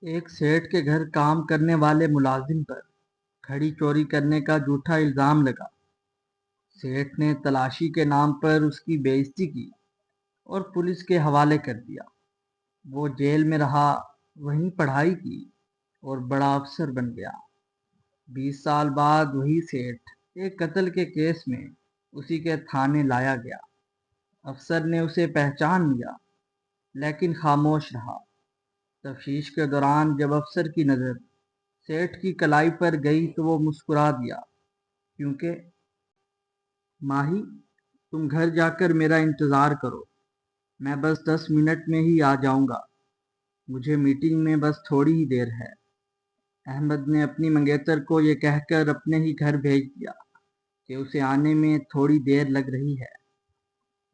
ایک سیٹ کے گھر کام کرنے والے ملازم پر گھڑی چوری کرنے کا جھوٹا الزام لگا۔ سیٹ نے تلاشی کے نام پر اس کی بے عزتی کی اور پولیس کے حوالے کر دیا۔ وہ جیل میں رہا، وہیں پڑھائی کی اور بڑا افسر بن گیا۔ 20 سال بعد وہی سیٹ ایک قتل کے کیس میں اسی کے تھانے لایا گیا۔ افسر نے اسے پہچان لیا لیکن خاموش رہا۔ تفتیش کے دوران جب افسر کی نظر سیٹھ کی کلائی پر گئی تو وہ مسکرا دیا، کیونکہ ماہی، تم گھر جا کر میرا انتظار کرو، میں بس 10 منٹ میں ہی آ جاؤں گا، مجھے میٹنگ میں بس تھوڑی ہی دیر ہے۔ احمد نے اپنی منگیتر کو یہ کہہ کر اپنے ہی گھر بھیج دیا کہ اسے آنے میں تھوڑی دیر لگ رہی ہے۔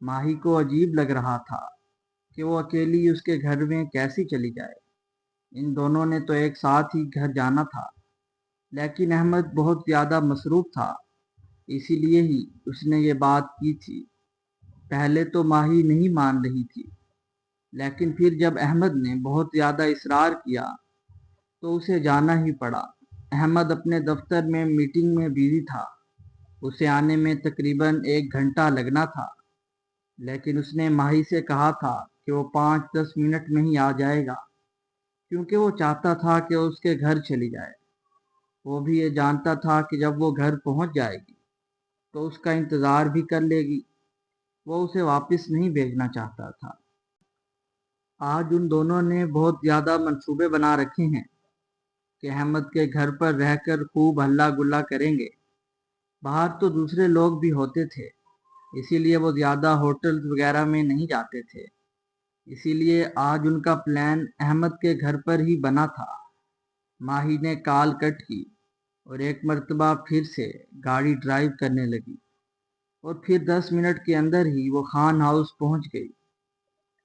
ماہی کو عجیب لگ رہا تھا کہ وہ اکیلی اس کے گھر میں کیسی چلی جائے۔ ان دونوں نے تو ایک ساتھ ہی گھر جانا تھا، لیکن احمد بہت زیادہ مصروف تھا، اسی لیے ہی اس نے یہ بات کی تھی۔ پہلے تو ماہی نہیں مان رہی تھی، لیکن پھر جب احمد نے بہت زیادہ اصرار کیا تو اسے جانا ہی پڑا۔ احمد اپنے دفتر میں میٹنگ میں بزی تھا، اسے آنے میں تقریباً 1 گھنٹہ لگنا تھا، لیکن اس نے ماہی سے کہا تھا کہ وہ 5-10 منٹ میں ہی آ جائے گا، کیونکہ وہ چاہتا تھا کہ اس کے گھر چلی جائے۔ وہ بھی یہ جانتا تھا کہ جب وہ گھر پہنچ جائے گی تو اس کا انتظار بھی کر لے گی، وہ اسے واپس نہیں بھیجنا چاہتا تھا۔ آج ان دونوں نے بہت زیادہ منصوبے بنا رکھے ہیں کہ احمد کے گھر پر رہ کر خوب ہلا گلا کریں گے۔ باہر تو دوسرے لوگ بھی ہوتے تھے، اسی لیے وہ زیادہ ہوٹلز وغیرہ میں نہیں جاتے تھے، اسی لیے آج ان کا پلان احمد کے گھر پر ہی بنا تھا۔ ماہی نے کال کٹ کی اور ایک مرتبہ پھر سے گاڑی ڈرائیو کرنے لگی، اور پھر 10 منٹ کے اندر ہی وہ خان ہاؤس پہنچ گئی۔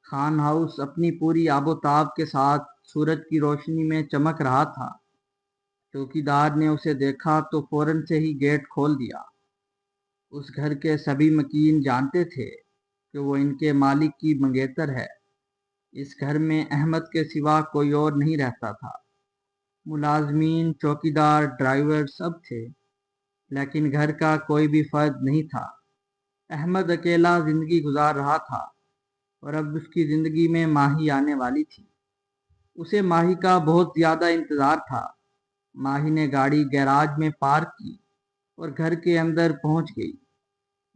خان ہاؤس اپنی پوری آب و تاب کے ساتھ سورج کی روشنی میں چمک رہا تھا۔ چوکیدار نے اسے دیکھا تو فوراً سے ہی گیٹ کھول دیا۔ اس گھر کے سبھی مکین جانتے تھے کہ وہ ان کے مالک کی منگیتر ہے۔ اس گھر میں احمد کے سوا کوئی اور نہیں رہتا تھا۔ ملازمین، چوکیدار، ڈرائیور سب تھے، لیکن گھر کا کوئی بھی فرد نہیں تھا۔ احمد اکیلا زندگی گزار رہا تھا، اور اب اس کی زندگی میں ماہی آنے والی تھی۔ اسے ماہی کا بہت زیادہ انتظار تھا۔ ماہی نے گاڑی گیراج میں پارک کی اور گھر کے اندر پہنچ گئی۔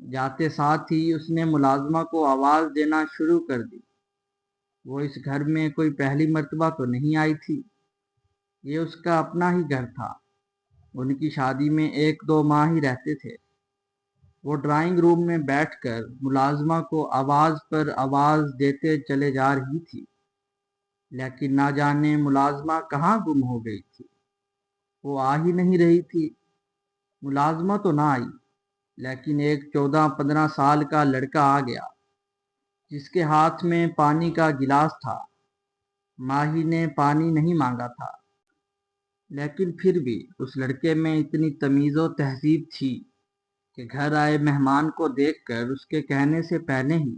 جاتے ساتھ ہی اس نے ملازمہ کو آواز دینا شروع کر دی۔ وہ اس گھر میں کوئی پہلی مرتبہ تو نہیں آئی تھی، یہ اس کا اپنا ہی گھر تھا۔ ان کی شادی میں 1-2 ماہ ہی رہتے تھے۔ وہ ڈرائنگ روم میں بیٹھ کر ملازمہ کو آواز پر آواز دیتے چلے جا رہی تھی، لیکن نہ جانے ملازمہ کہاں گم ہو گئی تھی۔ وہ آ ہی نہیں رہی تھی۔ ملازمہ تو نہ آئی، لیکن ایک 14-15 سال کا لڑکا آ گیا، جس کے ہاتھ میں پانی کا گلاس تھا۔ ماہی نے پانی نہیں مانگا تھا، لیکن پھر بھی اس لڑکے میں اتنی تمیز و تہذیب تھی کہ گھر آئے مہمان کو دیکھ کر اس کے کہنے سے پہلے ہی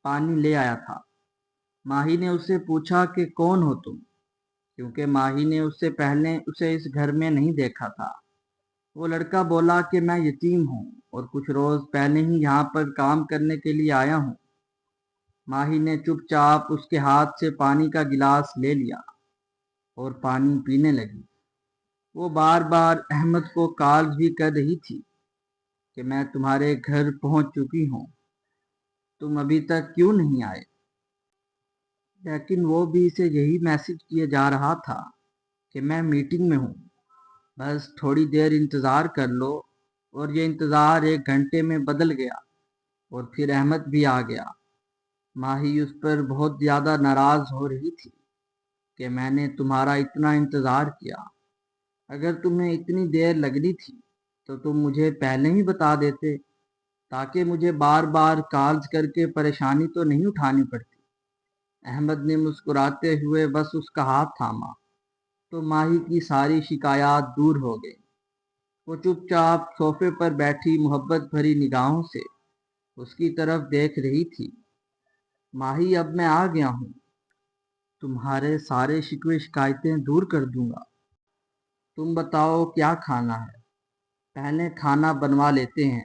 پانی لے آیا تھا۔ ماہی نے اس سے پوچھا کہ کون ہو تم، کیونکہ ماہی نے اس سے پہلے اسے اس گھر میں نہیں دیکھا تھا۔ وہ لڑکا بولا کہ میں یتیم ہوں اور کچھ روز پہلے ہی یہاں پر کام کرنے کے لیے آیا ہوں۔ ماہی نے چپ چاپ اس کے ہاتھ سے پانی کا گلاس لے لیا اور پانی پینے لگی۔ وہ بار بار احمد کو کال بھی کر رہی تھی کہ میں تمہارے گھر پہنچ چکی ہوں، تم ابھی تک کیوں نہیں آئے؟ لیکن وہ بھی اسے یہی میسج کیے جا رہا تھا کہ میں میٹنگ میں ہوں، بس تھوڑی دیر انتظار کر لو، اور یہ انتظار 1 گھنٹے میں بدل گیا، اور پھر احمد بھی آ گیا۔ ماہی اس پر بہت زیادہ ناراض ہو رہی تھی کہ میں نے تمہارا اتنا انتظار کیا، اگر تمہیں اتنی دیر لگنی تھی تو تم مجھے پہلے ہی بتا دیتے، تاکہ مجھے بار بار کالز کر کے پریشانی تو نہیں اٹھانی پڑتی۔ احمد نے مسکراتے ہوئے بس اس کا ہاتھ تھاما تو ماہی کی ساری شکایات دور ہو گئی۔ وہ چپ چاپ صوفے پر بیٹھی محبت بھری نگاہوں سے اس کی طرف دیکھ رہی تھی۔ ماہی، اب میں آ گیا ہوں، تمہارے سارے شکوے شکایتیں دور کر دوں گا۔ تم بتاؤ کیا کھانا ہے؟ پہلے کھانا بنوا لیتے ہیں،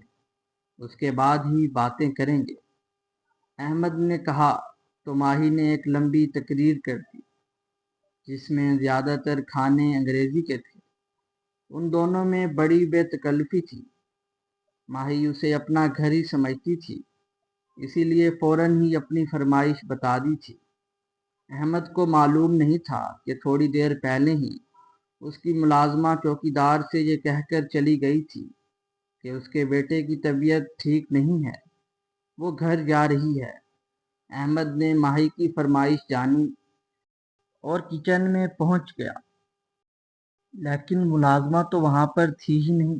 اس کے بعد ہی باتیں کریں گے، احمد نے کہا تو ماہی نے ایک لمبی تقریر کر دی جس میں زیادہ تر کھانے انگریزی کے تھے۔ ان دونوں میں بڑی بے تکلفی تھی۔ ماہی اسے اپنا گھر ہی سمجھتی تھی، اسی لیے فوراً ہی اپنی فرمائش بتا دی تھی۔ احمد کو معلوم نہیں تھا کہ تھوڑی دیر پہلے ہی اس کی ملازمہ چوکیدار سے یہ کہہ کر چلی گئی تھی کہ اس کے بیٹے کی طبیعت ٹھیک نہیں ہے، وہ گھر جا رہی ہے۔ احمد نے ماہی کی فرمائش جانی اور کچن میں پہنچ گیا، لیکن ملازمہ تو وہاں پر تھی ہی نہیں۔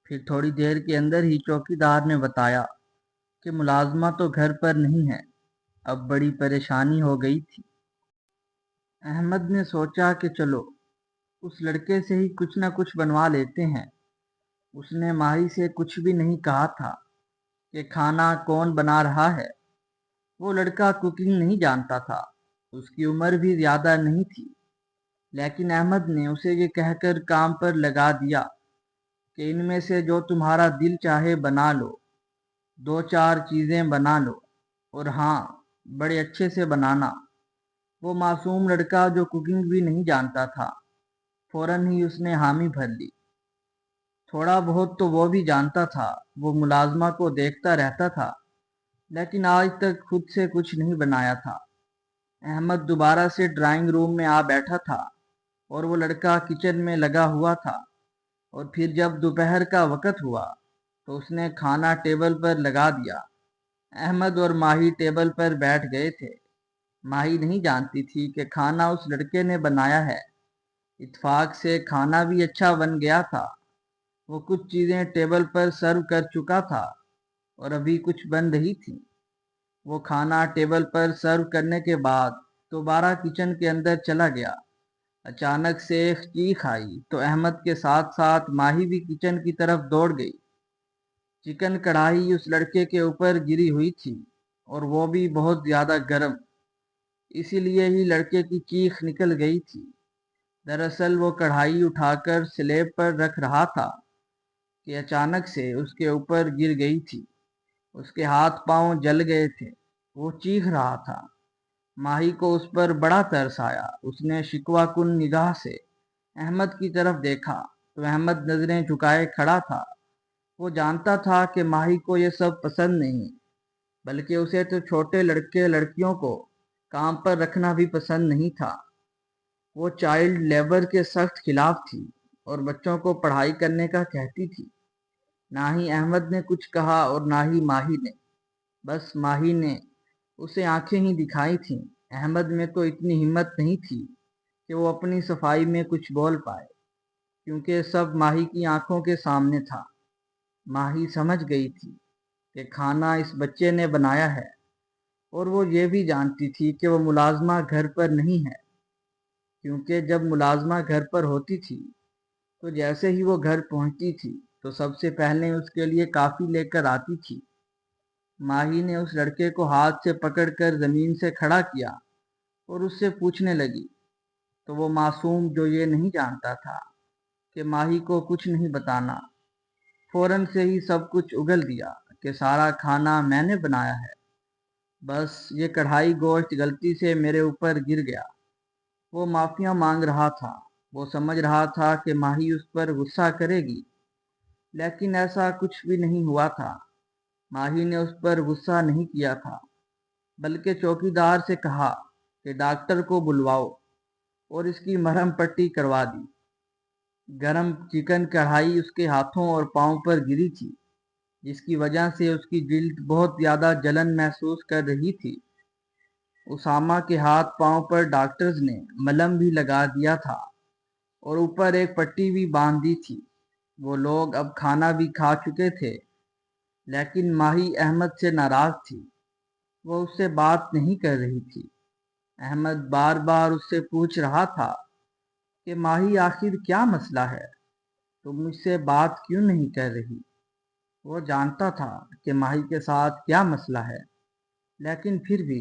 پھر تھوڑی دیر کے اندر ہی چوکیدار نے بتایا کہ ملازمہ تو گھر پر نہیں ہے۔ اب بڑی پریشانی ہو گئی تھی۔ احمد نے سوچا کہ چلو اس لڑکے سے ہی کچھ نہ کچھ بنوا لیتے ہیں۔ اس نے ماہی سے کچھ بھی نہیں کہا تھا کہ کھانا کون بنا رہا ہے۔ وہ لڑکا کوکنگ نہیں جانتا تھا، اس کی عمر بھی زیادہ نہیں تھی، لیکن احمد نے اسے یہ کہہ کر کام پر لگا دیا کہ ان میں سے جو تمہارا دل چاہے بنا لو، 2-4 چیزیں بنا لو، اور ہاں بڑے اچھے سے بنانا۔ وہ معصوم لڑکا جو کوکنگ بھی نہیں جانتا تھا، فوراً ہی اس نے حامی بھر لی۔ تھوڑا بہت تو وہ بھی جانتا تھا، وہ ملازمہ کو دیکھتا رہتا تھا، لیکن آج تک خود سے کچھ نہیں بنایا تھا۔ احمد دوبارہ سے ڈرائنگ روم میں آ بیٹھا تھا اور وہ لڑکا کچن میں لگا ہوا تھا، اور پھر جب دوپہر کا وقت ہوا تو اس نے کھانا ٹیبل پر لگا دیا۔ احمد اور ماہی ٹیبل پر بیٹھ گئے تھے۔ ماہی نہیں جانتی تھی کہ کھانا اس لڑکے نے بنایا ہے۔ اتفاق سے کھانا بھی اچھا بن گیا تھا۔ وہ کچھ چیزیں ٹیبل پر سرو کر چکا تھا اور ابھی کچھ بن رہی تھی۔ وہ کھانا ٹیبل پر سرو کرنے کے بعد دوبارہ کچن کے اندر چلا گیا۔ اچانک سے ایک چیخ آئی تو احمد کے ساتھ ساتھ ماہی بھی کچن کی طرف دوڑ گئی۔ چکن کڑھائی اس لڑکے کے اوپر گری ہوئی تھی اور وہ بھی بہت زیادہ گرم، اسی لیے ہی لڑکے کی چیخ نکل گئی تھی۔ دراصل وہ کڑھائی اٹھا کر سلیب پر رکھ رہا تھا کہ اچانک سے اس کے اوپر گر گئی تھی۔ اس کے ہاتھ پاؤں جل گئے تھے، وہ چیخ رہا تھا۔ ماہی کو اس پر بڑا ترس آیا۔ اس نے شکوہ کن نگاہ سے احمد کی طرف دیکھا تو احمد نظریں جھکائے کھڑا تھا۔ وہ جانتا تھا کہ ماہی کو یہ سب پسند نہیں، بلکہ اسے تو چھوٹے لڑکے لڑکیوں کو کام پر رکھنا بھی پسند نہیں تھا۔ وہ چائلڈ لیبر کے سخت خلاف تھی اور بچوں کو پڑھائی کرنے کا کہتی تھی۔ نہ ہی احمد نے کچھ کہا اور نہ ہی ماہی نے، بس ماہی نے اسے آنکھیں ہی دکھائی تھیں۔ احمد میں تو اتنی ہمت نہیں تھی کہ وہ اپنی صفائی میں کچھ بول پائے، کیونکہ سب ماہی کی آنکھوں کے سامنے تھا۔ ماہی سمجھ گئی تھی کہ کھانا اس بچے نے بنایا ہے، اور وہ یہ بھی جانتی تھی کہ وہ ملازمہ گھر پر نہیں ہے، کیونکہ جب ملازمہ گھر پر ہوتی تھی تو جیسے ہی وہ گھر پہنچتی تھی تو سب سے پہلے اس کے لیے کافی لے کر آتی تھی۔ ماہی نے اس لڑکے کو ہاتھ سے پکڑ کر زمین سے کھڑا کیا اور اس سے پوچھنے لگی، تو وہ معصوم جو یہ نہیں جانتا تھا کہ ماہی کو کچھ نہیں بتانا، فوراً سے ہی سب کچھ اگل دیا کہ سارا کھانا میں نے بنایا ہے، بس یہ کڑھائی گوشت غلطی سے میرے اوپر گر گیا۔ وہ معافیاں مانگ رہا تھا۔ وہ سمجھ رہا تھا کہ ماہی اس پر غصہ کرے گی، لیکن ایسا کچھ بھی نہیں ہوا تھا۔ ماہی نے اس پر غصہ نہیں کیا تھا، بلکہ چوکیدار سے کہا کہ ڈاکٹر کو بلواؤ، اور اس کی مرہم پٹی کروا دی۔ گرم چکن کڑھائی اس کے ہاتھوں اور پاؤں پر گری تھی، جس کی وجہ سے اس کی جلد بہت زیادہ جلن محسوس کر رہی تھی۔ اسامہ کے ہاتھ پاؤں پر ڈاکٹرز نے ملم بھی لگا دیا تھا اور اوپر ایک پٹی بھی باندھ دی تھی۔ وہ لوگ اب کھانا بھی کھا چکے تھے، لیکن ماہی احمد سے ناراض تھی۔ وہ اس سے بات نہیں کر رہی تھی۔ احمد بار بار اس سے پوچھ رہا تھا کہ ماہی آخر کیا مسئلہ ہے، تم مجھ سے بات کیوں نہیں کر رہی؟ وہ جانتا تھا کہ ماہی کے ساتھ کیا مسئلہ ہے، لیکن پھر بھی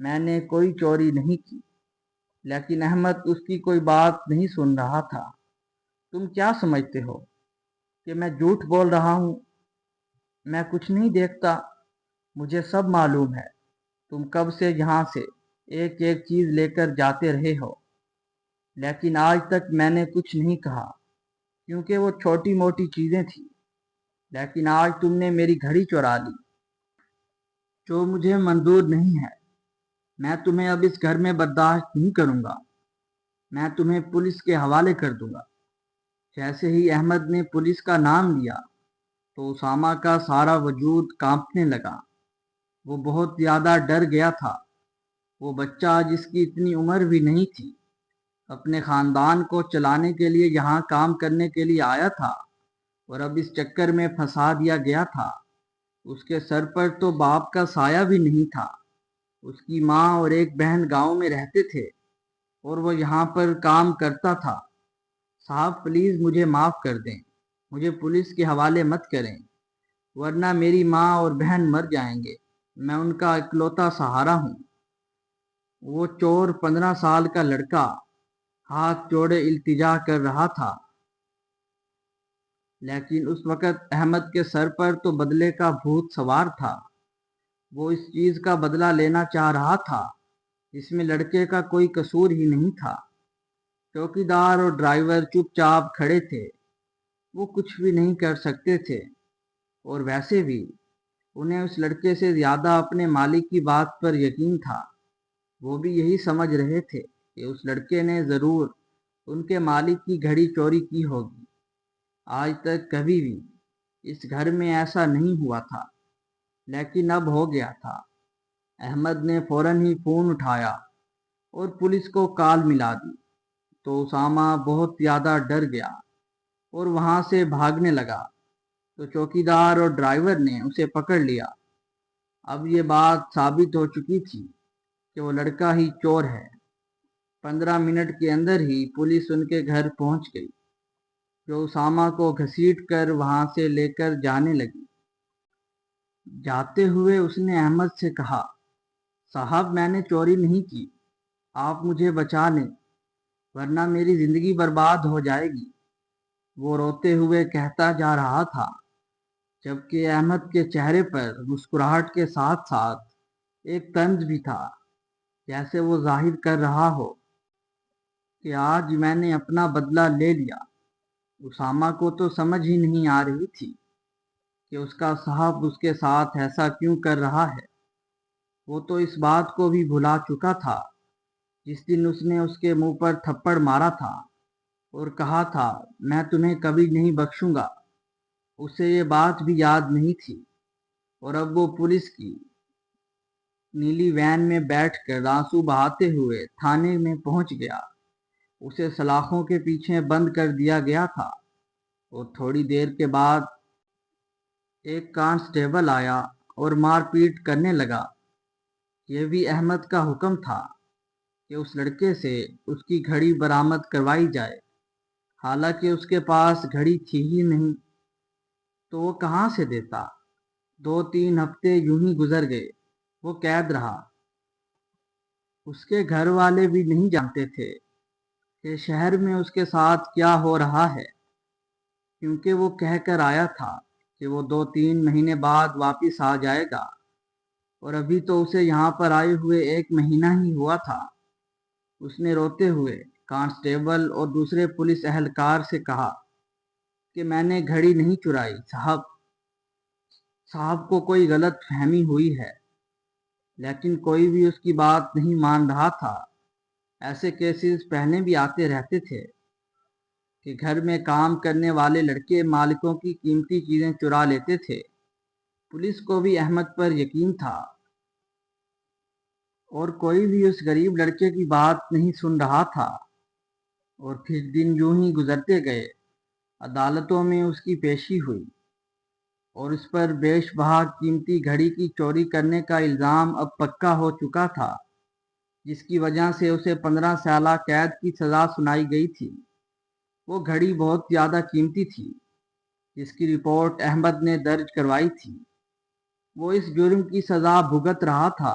میں نے کوئی چوری نہیں کی۔ لیکن احمد اس کی کوئی بات نہیں سن رہا تھا۔ تم کیا سمجھتے ہو کہ میں جھوٹ بول رہا ہوں؟ میں کچھ نہیں دیکھتا، مجھے سب معلوم ہے۔ تم کب سے یہاں سے ایک ایک چیز لے کر جاتے رہے ہو، لیکن آج تک میں نے کچھ نہیں کہا کیونکہ وہ چھوٹی موٹی چیزیں تھیں۔ لیکن آج تم نے میری گھڑی چورا لی، جو مجھے منظور نہیں ہے۔ میں تمہیں اب اس گھر میں برداشت نہیں کروں گا، میں تمہیں پولیس کے حوالے کر دوں گا۔ جیسے ہی احمد نے پولیس کا نام لیا تو اسامہ کا سارا وجود کانپنے لگا۔ وہ بہت زیادہ ڈر گیا تھا۔ وہ بچہ جس کی اتنی عمر بھی نہیں تھی، اپنے خاندان کو چلانے کے لیے یہاں کام کرنے کے لیے آیا تھا، اور اب اس چکر میں پھنسا دیا گیا تھا۔ اس کے سر پر تو باپ کا سایہ بھی نہیں تھا۔ اس کی ماں اور ایک بہن گاؤں میں رہتے تھے اور وہ یہاں پر کام کرتا تھا۔ صاحب پلیز مجھے معاف کر دیں، مجھے پولیس کے حوالے مت کریں، ورنہ میری ماں اور بہن مر جائیں گے۔ میں ان کا اکلوتا سہارا ہوں۔ وہ چور 15 سال کا لڑکا ہاتھ جوڑے التجا کر رہا تھا، لیکن اس وقت احمد کے سر پر تو بدلے کا بھوت سوار تھا۔ وہ اس چیز کا بدلہ لینا چاہ رہا تھا جس میں لڑکے کا کوئی قصور ہی نہیں تھا۔ چوکیدار اور ڈرائیور چپ چاپ کھڑے تھے، وہ کچھ بھی نہیں کر سکتے تھے، اور ویسے بھی انہیں اس لڑکے سے زیادہ اپنے مالک کی بات پر یقین تھا۔ وہ بھی یہی سمجھ رہے تھے کہ اس لڑکے نے ضرور ان کے مالک کی گھڑی چوری کی ہوگی۔ آج تک کبھی بھی اس گھر میں ایسا نہیں ہوا تھا، لیکن اب ہو گیا تھا۔ احمد نے فوراً ہی فون اٹھایا اور پولیس کو کال ملا دی، تو اسامہ بہت زیادہ ڈر گیا اور وہاں سے بھاگنے لگا، تو چوکیدار اور ڈرائیور نے اسے پکڑ لیا۔ اب یہ بات ثابت ہو چکی تھی کہ وہ لڑکا ہی چور ہے۔ 15 منٹ کے اندر ہی پولیس ان کے گھر پہنچ گئی، جو اسامہ کو گھسیٹ کر وہاں سے لے کر جانے لگی۔ جاتے ہوئے اس نے احمد سے کہا، صاحب میں نے چوری نہیں کی، آپ مجھے بچا لیں، ورنہ میری زندگی برباد ہو جائے گی۔ وہ روتے ہوئے کہتا جا رہا تھا، جبکہ احمد کے چہرے پر مسکراہٹ کے ساتھ ساتھ ایک طنز بھی تھا، جیسے وہ ظاہر کر رہا ہو کہ آج میں نے اپنا بدلہ لے لیا۔ اسامہ کو تو سمجھ ہی نہیں آ رہی تھی کہ اس کا صاحب اس کے ساتھ ایسا کیوں کر رہا ہے۔ وہ تو اس بات کو بھی بھلا چکا تھا جس دن اس نے اس کے منہ پر تھپڑ مارا تھا اور کہا تھا، میں تمہیں کبھی نہیں بخشوں گا۔ اسے یہ بات بھی یاد نہیں تھی، اور اب وہ پولیس کی نیلی وین میں بیٹھ کر آنسو بہاتے ہوئے تھانے میں پہنچ گیا۔ اسے سلاخوں کے پیچھے بند کر دیا گیا تھا، اور تھوڑی دیر کے بعد ایک کانسٹیبل آیا اور مار پیٹ کرنے لگا۔ یہ بھی احمد کا حکم تھا کہ اس لڑکے سے اس کی گھڑی برآمد کروائی جائے، حالانکہ اس کے پاس گھڑی تھی ہی نہیں، تو وہ کہاں سے دیتا۔ 2-3 ہفتے یوں ہی گزر گئے۔ وہ قید رہا۔ اس کے گھر والے بھی نہیں جانتے تھے کہ شہر میں اس کے ساتھ کیا ہو رہا ہے، کیونکہ وہ کہہ کر آیا تھا کہ وہ 2-3 مہینے بعد واپس آ جائے گا، اور ابھی تو اسے یہاں پر آئے ہوئے 1 مہینہ ہی ہوا تھا۔ اس نے روتے ہوئے کانسٹیبل اور دوسرے پولیس اہلکار سے کہا کہ میں نے گھڑی نہیں چرائی صاحب کو کوئی غلط فہمی ہوئی ہے۔ لیکن کوئی بھی اس کی بات نہیں مان رہا تھا۔ ایسے کیسز پہلے بھی آتے رہتے تھے کہ گھر میں کام کرنے والے لڑکے مالکوں کی قیمتی چیزیں چرا لیتے تھے۔ پولیس کو بھی احمد پر یقین تھا، اور کوئی بھی اس غریب لڑکے کی بات نہیں سن رہا تھا۔ اور پھر دن یوں ہی گزرتے گئے۔ عدالتوں میں اس کی پیشی ہوئی، اور اس پر بیش بہا قیمتی گھڑی کی چوری کرنے کا الزام اب پکا ہو چکا تھا، جس کی وجہ سے اسے 15 سالہ قید کی سزا سنائی گئی تھی۔ وہ گھڑی بہت زیادہ قیمتی تھی، جس کی رپورٹ احمد نے درج کروائی تھی۔ وہ اس جرم کی سزا بھگت رہا تھا۔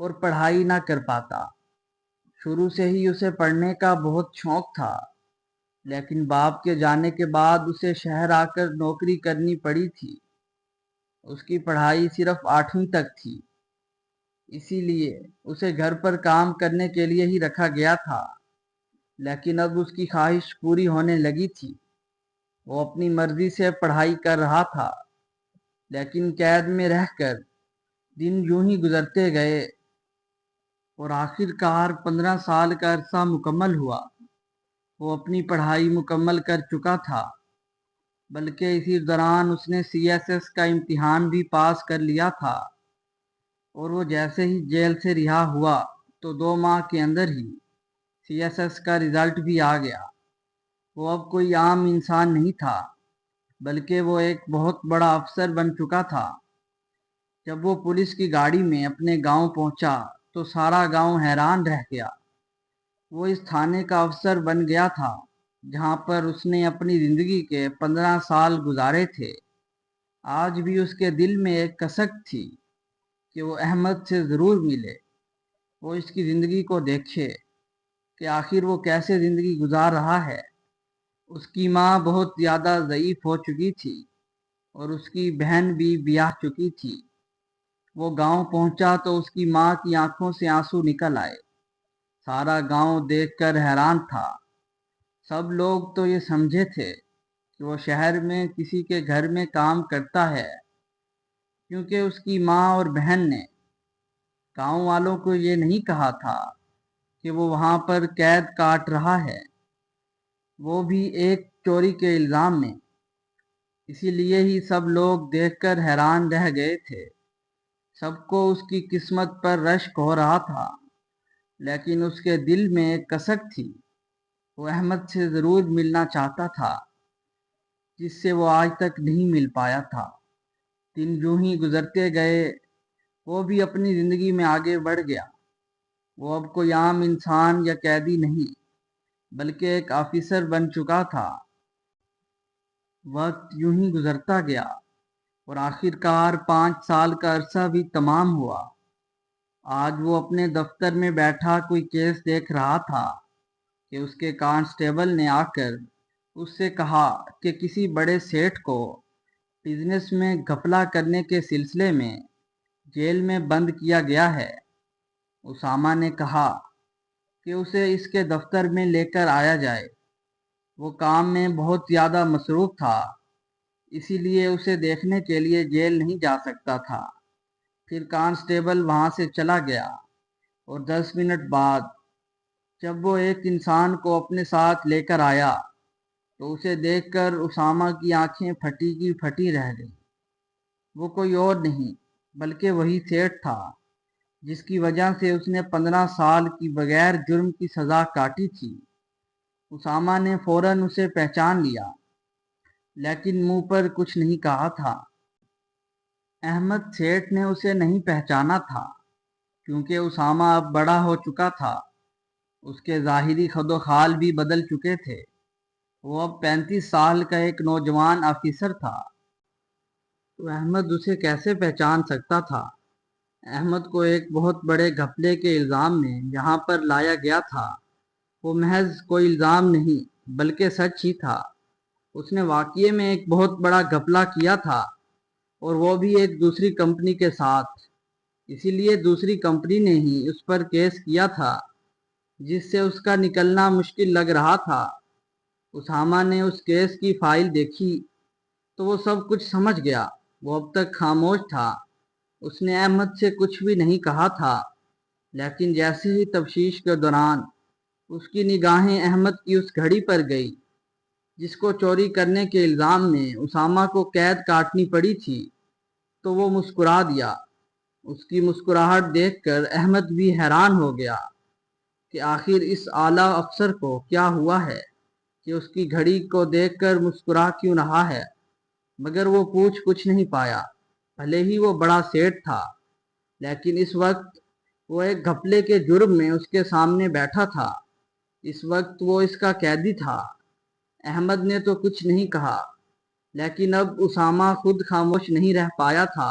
اور پڑھائی نہ کر پاتا۔ شروع سے ہی اسے پڑھنے کا بہت شوق تھا، لیکن باپ کے جانے کے بعد اسے شہر آ کر نوکری کرنی پڑی تھی۔ اس کی پڑھائی صرف 8ویں تک تھی، اسی لیے اسے گھر پر کام کرنے کے لیے ہی رکھا گیا تھا۔ لیکن اب اس کی خواہش پوری ہونے لگی تھی۔ وہ اپنی مرضی سے پڑھائی کر رہا تھا، لیکن قید میں رہ کر دن یوں ہی گزرتے گئے اور آخر کار 15 سال کا عرصہ مکمل ہوا۔ وہ اپنی پڑھائی مکمل کر چکا تھا، بلکہ اسی دوران اس نے CSS کا امتحان بھی پاس کر لیا تھا، اور وہ جیسے ہی جیل سے رہا ہوا تو 2 ماہ کے اندر ہی CSS کا رزلٹ بھی آ گیا۔ وہ اب کوئی عام انسان نہیں تھا، بلکہ وہ ایک بہت بڑا افسر بن چکا تھا۔ جب وہ پولیس کی گاڑی میں اپنے گاؤں پہنچا تو سارا گاؤں حیران رہ گیا۔ وہ اس تھانے کا افسر بن گیا تھا جہاں پر اس نے اپنی زندگی کے 15 سال گزارے تھے۔ آج بھی اس کے دل میں ایک کسک تھی کہ وہ احمد سے ضرور ملے، وہ اس کی زندگی کو دیکھے کہ آخر وہ کیسے زندگی گزار رہا ہے۔ اس کی ماں بہت زیادہ ضعیف ہو چکی تھی اور اس کی بہن بھی بیاہ چکی تھی۔ وہ گاؤں پہنچا تو اس کی ماں کی آنکھوں سے آنسو نکل آئے۔ سارا گاؤں دیکھ کر حیران تھا۔ سب لوگ تو یہ سمجھے تھے کہ وہ شہر میں کسی کے گھر میں کام کرتا ہے، کیونکہ اس کی ماں اور بہن نے گاؤں والوں کو یہ نہیں کہا تھا کہ وہ وہاں پر قید کاٹ رہا ہے، وہ بھی ایک چوری کے الزام میں۔ اسی لیے ہی سب لوگ دیکھ کر حیران رہ گئے تھے۔ سب کو اس کی قسمت پر رشک ہو رہا تھا، لیکن اس کے دل میں ایک کسک تھی۔ وہ احمد سے ضرور ملنا چاہتا تھا، جس سے وہ آج تک نہیں مل پایا تھا۔ دن یوں ہی گزرتے گئے، وہ بھی اپنی زندگی میں آگے بڑھ گیا۔ وہ اب کوئی عام انسان یا قیدی نہیں، بلکہ ایک آفیسر بن چکا تھا۔ وقت یوں ہی گزرتا گیا اور آخر کار 5 سال کا عرصہ بھی تمام ہوا۔ آج وہ اپنے دفتر میں بیٹھا کوئی کیس دیکھ رہا تھا کہ اس کے کانسٹیبل نے آ کر اس سے کہا کہ کسی بڑے سیٹھ کو بزنس میں گھپلا کرنے کے سلسلے میں جیل میں بند کیا گیا ہے۔ اسامہ نے کہا کہ اسے اس کے دفتر میں لے کر آیا جائے۔ وہ کام میں بہت زیادہ مصروف تھا، اسی لیے اسے دیکھنے کے لیے جیل نہیں جا سکتا تھا۔ پھر کانسٹیبل وہاں سے چلا گیا اور 10 منٹ بعد جب وہ ایک انسان کو اپنے ساتھ لے کر آیا تو اسے دیکھ کر اسامہ کی آنکھیں پھٹی کی پھٹی رہ گئیں۔ وہ کوئی اور نہیں بلکہ وہی سیٹھ تھا جس کی وجہ سے اس نے 15 سال کی بغیر جرم کی سزا کاٹی تھی۔ اسامہ نے فوراً اسے پہچان لیا، لیکن منہ پر کچھ نہیں کہا تھا۔ احمد سیٹھ نے اسے نہیں پہچانا تھا کیونکہ اسامہ اب بڑا ہو چکا تھا۔ اس کے ظاہری خد و خال بھی بدل چکے تھے۔ وہ اب 35 سال کا ایک نوجوان آفیسر تھا، تو احمد اسے کیسے پہچان سکتا تھا؟ احمد کو ایک بہت بڑے گھپلے کے الزام میں یہاں پر لایا گیا تھا۔ وہ محض کوئی الزام نہیں بلکہ سچ ہی تھا۔ اس نے واقعے میں ایک بہت بڑا گھپلا کیا تھا، اور وہ بھی ایک دوسری کمپنی کے ساتھ۔ اسی لیے دوسری کمپنی نے ہی اس پر کیس کیا تھا، جس سے اس کا نکلنا مشکل لگ رہا تھا۔ اسامہ نے اس کیس کی فائل دیکھی تو وہ سب کچھ سمجھ گیا۔ وہ اب تک خاموش تھا۔ اس نے احمد سے کچھ بھی نہیں کہا تھا، لیکن جیسے ہی تفتیش کے دوران اس کی نگاہیں احمد کی اس گھڑی پر گئی جس کو چوری کرنے کے الزام میں اسامہ کو قید کاٹنی پڑی تھی، تو وہ مسکرا دیا۔ اس کی مسکراہٹ دیکھ کر احمد بھی حیران ہو گیا کہ آخر اس اعلیٰ افسر کو کیا ہوا ہے کہ اس کی گھڑی کو دیکھ کر مسکرا کیوں رہا ہے، مگر وہ پوچھ کچھ نہیں پایا۔ بھلے ہی وہ بڑا سیٹھ تھا، لیکن اس وقت وہ ایک گھپلے کے جرم میں اس کے سامنے بیٹھا تھا۔ اس وقت وہ اس کا قیدی تھا۔ احمد نے تو کچھ نہیں کہا، لیکن اب اسامہ خود خاموش نہیں رہ پایا تھا۔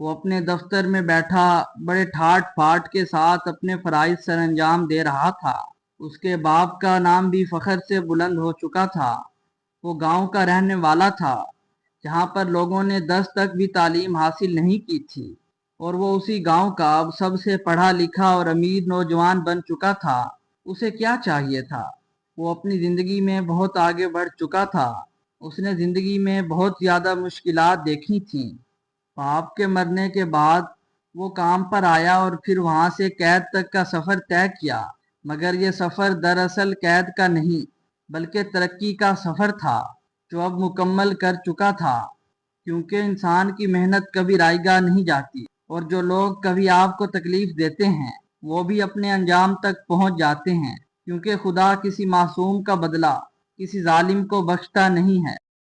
وہ اپنے دفتر میں بیٹھا بڑے ٹھاٹ پھاٹ کے ساتھ اپنے فرائض سر انجام دے رہا تھا۔ اس کے باپ کا نام بھی فخر سے بلند ہو چکا تھا۔ وہ گاؤں کا رہنے والا تھا جہاں پر لوگوں نے 10 تک بھی تعلیم حاصل نہیں کی تھی، اور وہ اسی گاؤں کا اب سب سے پڑھا لکھا اور امیر نوجوان بن چکا تھا۔ اسے کیا چاہیے تھا؟ وہ اپنی زندگی میں بہت آگے بڑھ چکا تھا۔ اس نے زندگی میں بہت زیادہ مشکلات دیکھی تھیں۔ باپ کے مرنے کے بعد وہ کام پر آیا اور پھر وہاں سے قید تک کا سفر طے کیا، مگر یہ سفر دراصل قید کا نہیں بلکہ ترقی کا سفر تھا جو اب مکمل کر چکا تھا، کیونکہ انسان کی محنت کبھی رائے گاہ نہیں جاتی، اور جو لوگ کبھی آپ کو تکلیف دیتے ہیں وہ بھی اپنے انجام تک پہنچ جاتے ہیں، کیونکہ خدا کسی معصوم کا بدلہ کسی ظالم کو بخشتا نہیں ہے۔